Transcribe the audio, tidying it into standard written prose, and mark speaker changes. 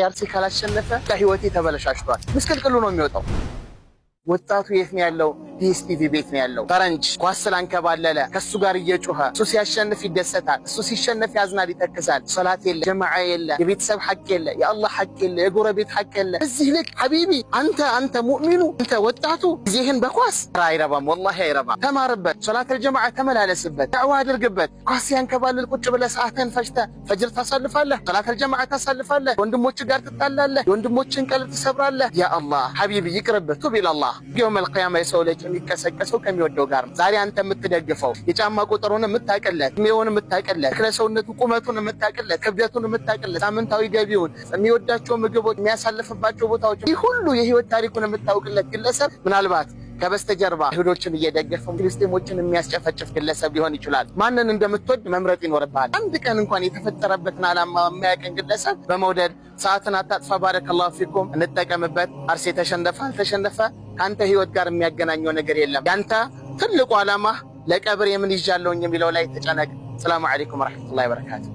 Speaker 1: ያርሲ ካላሸነፈ ለህይወቴ ተበለሻሽቷል። ምስቅልቅሉ ነው የሚወጣው። ወጣቱ የት ነው ያለው? ዲኤስቲቪ ቤት ነው ያለው። ፈረንጅ ኳስ ስላንከባለለ ከሱ ጋር እየጮኸ እሱ ሲያሸንፍ ይደሰታል፣ እሱ ሲሸነፍ ያዝናል፣ ይተክዛል። ሶላት የለ፣ ጀማዓ የለ፣ የቤተሰብ ሐቅ የለ፣ የአላህ ሐቅ የለ፣ የጎረቤት ሐቅ የለ። እዚህ ልክ ሐቢቢ አንተ ሙእሚኑ አንተ ወጣቱ ጊዜህን በኳስ አይረባም፣ ወላሂ አይረባም። ተማርበት፣ ሶላተል ጀማዓ ተመላለስበት፣ ዳዕዋ አድርግበት። ኳስ ሲያንከባልል ቁጭ ብለህ ሰዓትህን ፈጅተህ ፈጅር ታሳልፋለህ፣ ሶላተል ጀማዓ ታሳልፋለህ፣ ወንድሞች ጋር ትጣላለህ፣ የወንድሞችን ቀልብ ትሰብራለህ። ያ አላህ ሐቢቢ ይቅርብህ፣ ቱብ ኢለላህ። የውመል ቂያማ የሰው ልጅ የሚቀሰቀሰው ከሚወደው ጋር ነው። ዛሬ አንተ የምትደግፈው የጫማ ቁጥሩን የምታቀለት ሚሆን የምታቀለት ክለሰውነቱ ቁመቱን የምታቀለት ክብደቱን የምታቀለት ሳምንታዊ ገቢውን የሚወዳቸው ምግቦች የሚያሳልፍባቸው ቦታዎች ይህ ሁሉ የህይወት ታሪኩን የምታውቅለት ግለሰብ ምናልባት ከበስተጀርባ ይሁዶችን እየደገፈ ፍልስጤሞችን የሚያስጨፈጭፍ ግለሰብ ሊሆን ይችላል። ማንን እንደምትወድ መምረጥ ይኖርብሃል። አንድ ቀን እንኳን የተፈጠረበትን ዓላማ የሚያቀን ግለሰብ በመውደድ ሰዓትን አታጥፋ። ባረከላሁ ፊኩም፣ እንጠቀምበት። አርሲ ተሸነፈ አልተሸነፈ ካንተ ህይወት ጋር የሚያገናኘው ነገር የለም። ያንተ ትልቁ ዓላማ ለቀብር የምን ይዣለሁኝ የሚለው ላይ ተጨነቅ። ሰላም አለይኩም ወራህመቱላሂ ወበረካቱ።